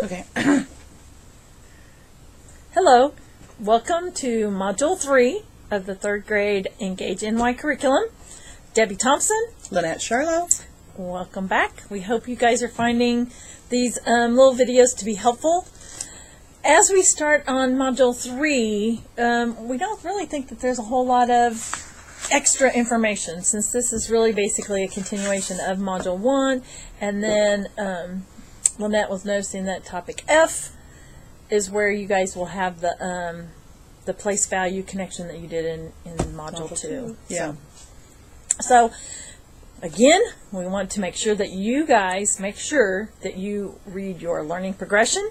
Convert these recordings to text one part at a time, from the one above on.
Okay. Hello, welcome to Module 3 of the 3rd grade Engage NY curriculum. Debbie Thompson. Lynette Charlo. Welcome back. We hope you guys are finding these little videos to be helpful. As we start on Module 3, we don't really think that there's a whole lot of extra information, since this is really basically a continuation of Module 1, and then Lynette was noticing that topic F is where you guys will have the place value connection that you did in Module 2. Yeah. So, again, we want to make sure that you guys make sure that you read your learning progression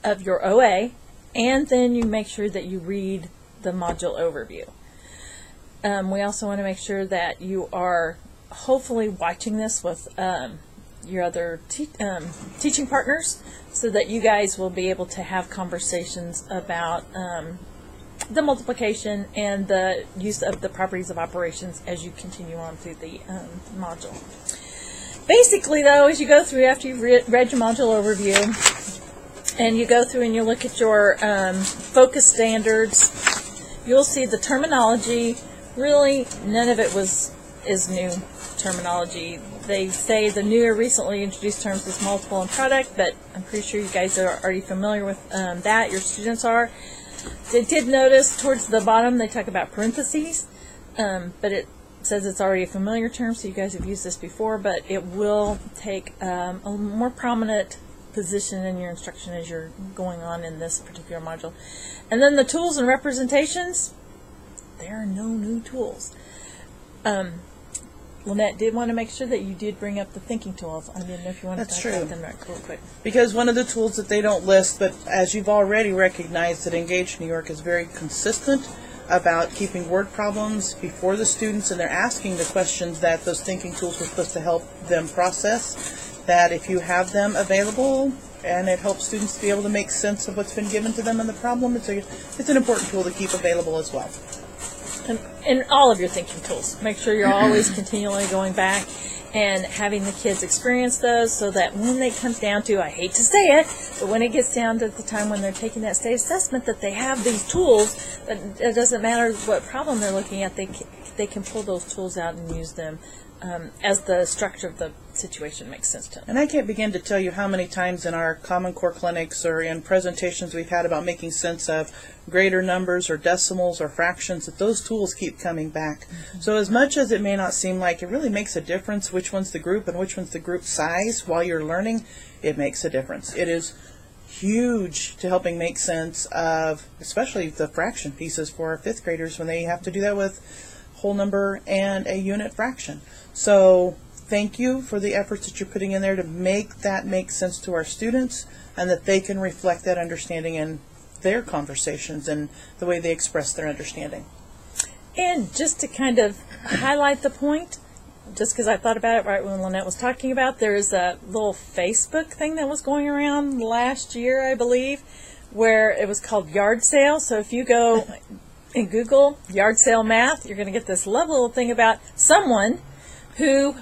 of your OA, and then you make sure that you read the module overview. We also want to make sure that you are hopefully watching this with your other teaching partners, so that you guys will be able to have conversations about the multiplication and the use of the properties of operations as you continue on through the module. Basically, though, as you go through, after you've read your module overview, and you go through and you look at your focus standards, you'll see the terminology. Really, none of it is new terminology. They say the newer recently introduced terms is multiple and product, but I'm pretty sure you guys are already familiar with that. Your students are. They did notice towards the bottom they talk about parentheses, but it says it's already a familiar term, so you guys have used this before, but it will take a more prominent position in your instruction as you're going on in this particular module. And then the tools and representations, there are no new tools. Lynette did want to make sure that you did bring up the thinking tools. I didn't know if you wanted to talk about them real quick. Because one of the tools that they don't list, but as you've already recognized, that Engage New York is very consistent about keeping word problems before the students, and they're asking the questions that those thinking tools were supposed to help them process, that if you have them available and it helps students to be able to make sense of what's been given to them in the problem, it's an important tool to keep available as well. And all of your thinking tools. Make sure you're always continually going back and having the kids experience those, so that when it comes down to, I hate to say it, but when it gets down to the time when they're taking that state assessment, that they have these tools, that it doesn't matter what problem they're looking at, they can pull those tools out and use them as the structure of the situation makes sense to them. And I can't begin to tell you how many times in our Common Core clinics or in presentations we've had about making sense of greater numbers or decimals or fractions, that those tools keep coming back. Mm-hmm. So as much as it may not seem like, it really makes a difference which one's the group and which one's the group size while you're learning, it makes a difference. It is huge to helping make sense of, especially the fraction pieces for our 5th graders when they have to do that with whole number and a unit fraction. So thank you for the efforts that you're putting in there to make that make sense to our students, and that they can reflect that understanding in their conversations and the way they express their understanding. And just to kind of highlight the point, just because I thought about it right when Lynette was talking about, there's a little Facebook thing that was going around last year, I believe, where it was called yard sale. So if you go and Google yard sale math, you're going to get this lovely little thing about someone who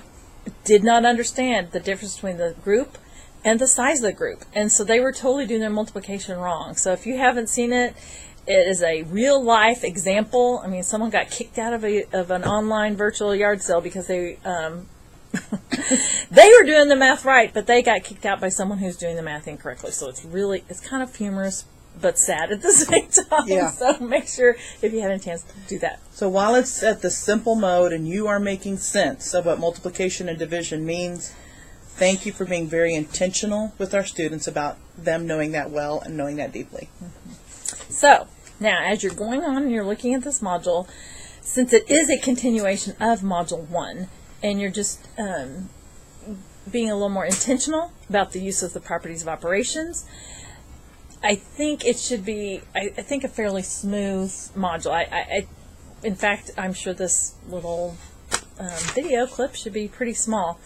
did not understand the difference between the group and the size of the group. And so they were totally doing their multiplication wrong. So if you haven't seen it, it is a real life example. I mean, someone got kicked out of an online virtual yard sale because they they were doing the math right, but they got kicked out by someone who's doing the math incorrectly. So it's kind of humorous but sad at the same time. Yeah. So make sure, if you have a chance, to do that. So while it's at the simple mode and you are making sense of what multiplication and division means, thank you for being very intentional with our students about them knowing that well and knowing that deeply. Mm-hmm. So now, as you're going on and you're looking at this module, since it is a continuation of Module 1, and you're just being a little more intentional about the use of the properties of operations, I think it should be, I think, a fairly smooth module. In fact, I'm sure this little video clip should be pretty small.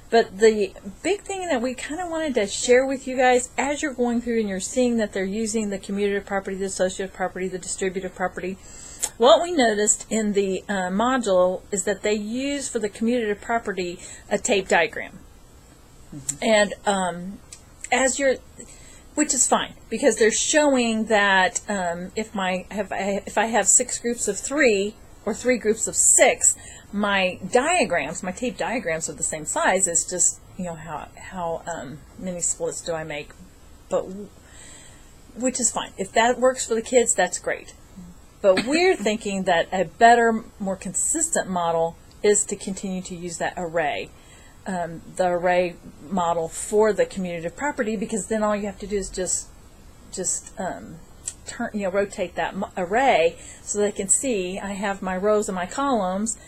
But the big thing that we kind of wanted to share with you guys, as you're going through and you're seeing that they're using the commutative property, the associative property, the distributive property, what we noticed in the module is that they use for the commutative property a tape diagram. Mm-hmm. And which is fine, because they're showing that if I have 6 groups of 3 or 3 groups of 6, my tape diagrams are the same size. It's just, how many splits do I make, but which is fine. If that works for the kids, that's great. But we're thinking that a better, more consistent model is to continue to use that array. The array model for the commutative property, because then all you have to do is just rotate that array so they can see I have my rows and my columns.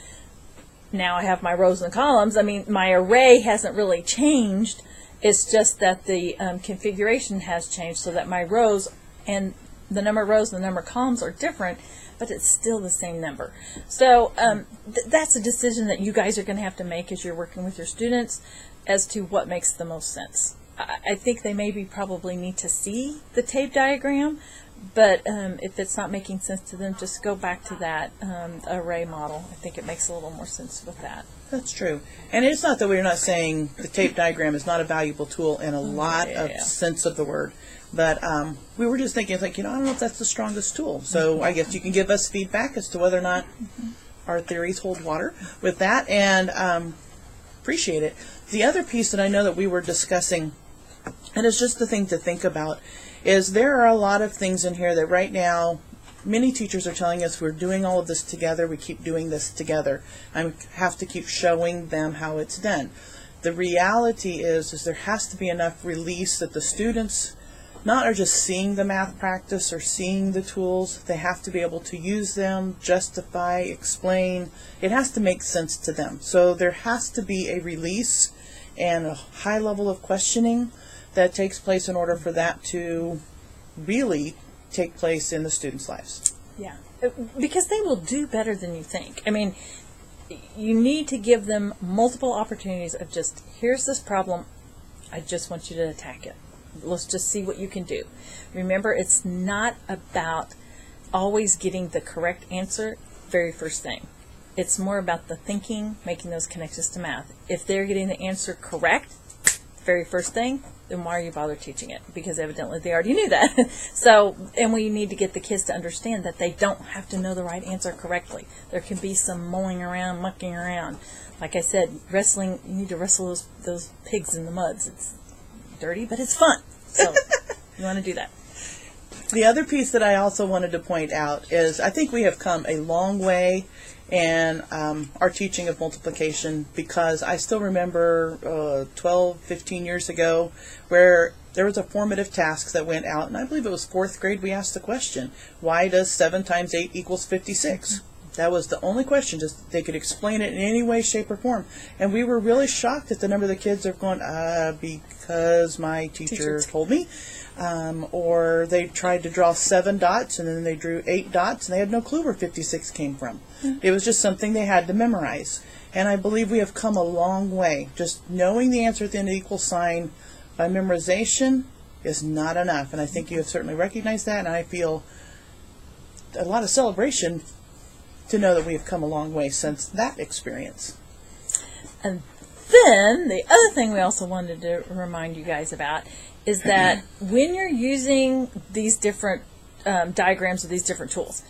Now I have my rows and columns. I mean, my array hasn't really changed. It's just that the configuration has changed, so that my rows and the number of rows and the number of columns are different, but it's still the same number. So that's a decision that you guys are going to have to make as you're working with your students as to what makes the most sense. I think they probably need to see the tape diagram, but if it's not making sense to them, just go back to that array model. I think it makes a little more sense with that. That's true. And it's not that we're not saying the tape diagram is not a valuable tool in a lot of sense of the word. But we were just thinking, I don't know if that's the strongest tool. So I guess you can give us feedback as to whether or not our theories hold water with that, and appreciate it. The other piece that I know that we were discussing, and it's just the thing to think about, is there are a lot of things in here that right now many teachers are telling us we're doing all of this together, we keep doing this together. I have to keep showing them how it's done. The reality is there has to be enough release that the students not are just seeing the math practice or seeing the tools. They have to be able to use them, justify, explain. It has to make sense to them. So there has to be a release and a high level of questioning that takes place in order for that to really take place in the students' lives. Yeah, because they will do better than you think. I mean, you need to give them multiple opportunities of just, here's this problem, I just want you to attack it. Let's just see what you can do. Remember, it's not about always getting the correct answer very first thing. It's more about the thinking, making those connections to math. If they're getting the answer correct, very first thing, then why are you bother teaching it? Because evidently they already knew that. So, and we need to get the kids to understand that they don't have to know the right answer correctly. There can be some mulling around, mucking around. Like I said, wrestling, you need to wrestle those pigs in the muds. It's dirty, but it's fun. So you want to do that. The other piece that I also wanted to point out is I think we have come a long way in our teaching of multiplication, because I still remember 12, 15 years ago where there was a formative task that went out, and I believe it was 4th grade. We asked the question, why does 7 times 8 equals 56? That was the only question. Just they could explain it in any way, shape, or form. And we were really shocked at the number of the kids that are going, because my teacher told me. Or they tried to draw 7 dots, and then they drew 8 dots, and they had no clue where 56 came from. It was just something they had to memorize. And I believe we have come a long way. Just knowing the answer at the end of the equal sign by memorization is not enough. And I think you have certainly recognized that, and I feel a lot of celebration to know that we have come a long way since that experience. And then the other thing we also wanted to remind you guys about is that when you're using these different diagrams of these different tools,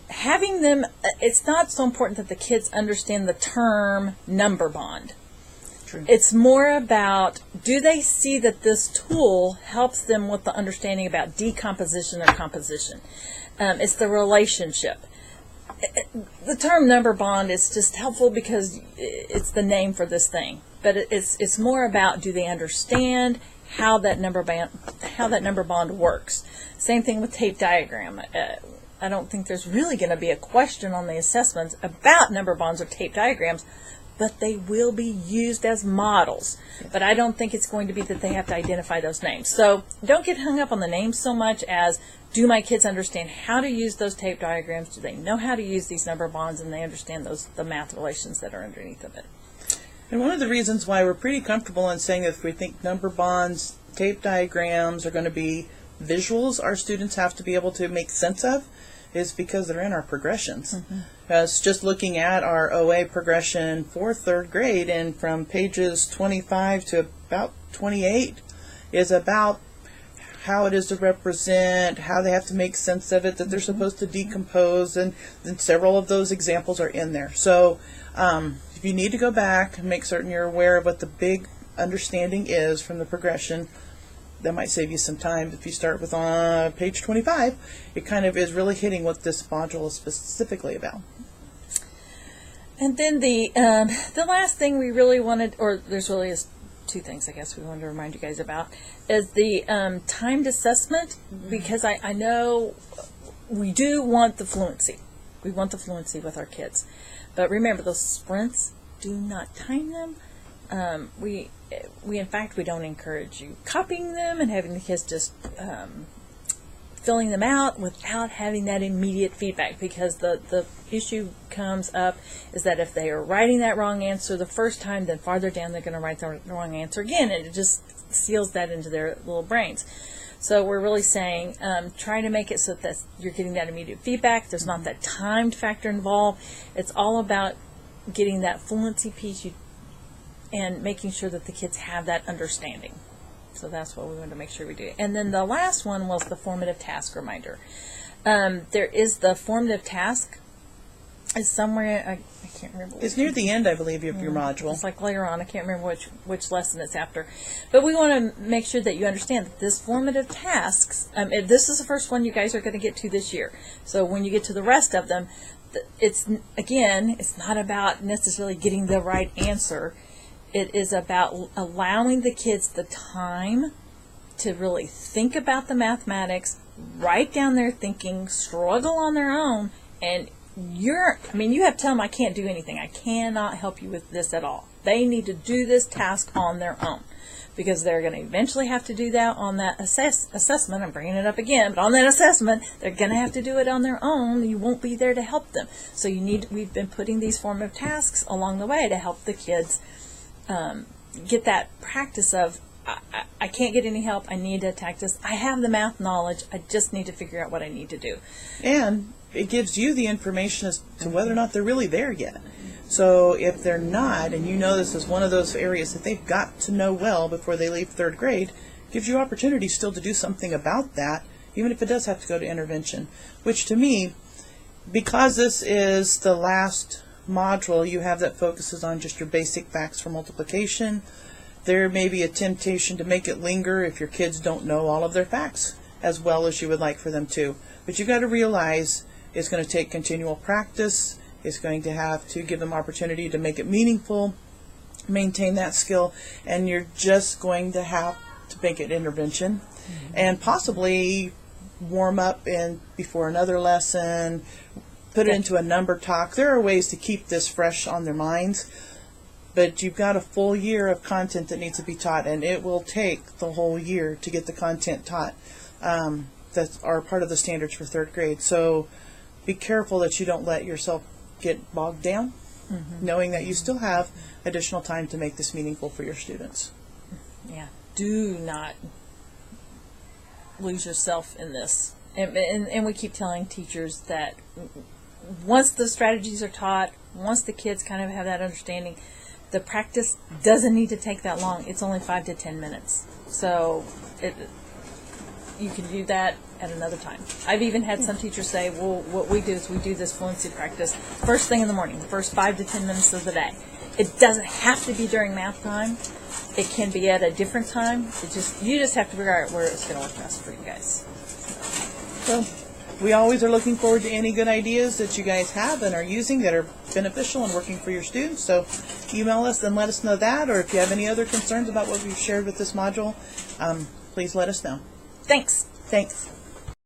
having them, it's not so important that the kids understand the term number bond. True. It's more about, do they see that this tool helps them with the understanding about decomposition or composition? It's the relationship. The term number bond is just helpful because it's the name for this thing. But it's more about, do they understand how that number bond works? Same thing with tape diagram. I don't think there's really going to be a question on the assessments about number bonds or tape diagrams, but they will be used as models. But I don't think it's going to be that they have to identify those names. So don't get hung up on the names so much as, do my kids understand how to use those tape diagrams? Do they know how to use these number bonds, and they understand the math relations that are underneath of it? And one of the reasons why we're pretty comfortable in saying that if we think number bonds, tape diagrams are going to be visuals our students have to be able to make sense of is because they're in our progressions. As just looking at our OA progression for 3rd grade, and from pages 25 to about 28, is about how it is to represent, how they have to make sense of it, that they're supposed to decompose, and then several of those examples are in there. So if you need to go back and make certain you're aware of what the big understanding is from the progression, that might save you some time. If you start with page 25, it kind of is really hitting what this module is specifically about. And then the last thing we really wanted, or there's really two things I guess we wanted to remind you guys about, is the timed assessment, because I know we do want the fluency. We want the fluency with our kids. But remember, those sprints, do not time them. We in fact, we don't encourage you copying them and having the kids just filling them out without having that immediate feedback, because the issue comes up is that if they are writing that wrong answer the first time, then farther down they're going to write the wrong answer again, and it just seals that into their little brains. So we're really saying try to make it so that you're getting that immediate feedback. There's not that timed factor involved. It's all about getting that fluency piece and making sure that the kids have that understanding. So that's what we want to make sure we do. And then the last one was the formative task reminder. There is the formative task. It's somewhere, I can't remember. It's near the end, I believe, of your module. It's like later on. I can't remember which lesson it's after. But we want to make sure that you understand that this formative tasks, this is the first one you guys are going to get to this year. So when you get to the rest of them, it's not about necessarily getting the right answer. It is about allowing the kids the time to really think about the mathematics, write down their thinking, struggle on their own, and you have to tell them, I can't do anything. I cannot help you with this at all. They need to do this task on their own, because they're going to eventually have to do that on that assessment. I'm bringing it up again, but on that assessment, they're going to have to do it on their own. You won't be there to help them. So we've been putting these formative tasks along the way to help the kids get that practice of, I can't get any help. I need to attack this. I have the math knowledge. I just need to figure out what I need to do. And it gives you the information as to whether or not they're really there yet. So if they're not, and you know this is one of those areas that they've got to know well before they leave third grade, gives you opportunity still to do something about that, even if it does have to go to intervention. Which to me, because this is the last module you have that focuses on just your basic facts for multiplication, there may be a temptation to make it linger if your kids don't know all of their facts as well as you would like for them to. But you've got to realize it's going to take continual practice. It's going to have to give them opportunity to make it meaningful, maintain that skill, and you're just going to have to make it intervention and possibly warm up before another lesson, put it into a number talk. There are ways to keep this fresh on their minds, but you've got a full year of content that needs to be taught, and it will take the whole year to get the content taught that are part of the standards for third grade. So be careful that you don't let yourself get bogged down, knowing that you still have additional time to make this meaningful for your students. Yeah, do not lose yourself in this. And we keep telling teachers that once the strategies are taught, once the kids kind of have that understanding, the practice doesn't need to take that long. It's only 5 to 10 minutes. So you can do that at another time. I've even had some teachers say, well, what we do is we do this fluency practice first thing in the morning, the first 5 to 10 minutes of the day. It doesn't have to be during math time. It can be at a different time. You just have to figure out where it's going to work best for you guys. So we always are looking forward to any good ideas that you guys have and are using that are beneficial and working for your students. So email us and let us know that, or if you have any other concerns about what we've shared with this module, please let us know. Thanks. Thanks.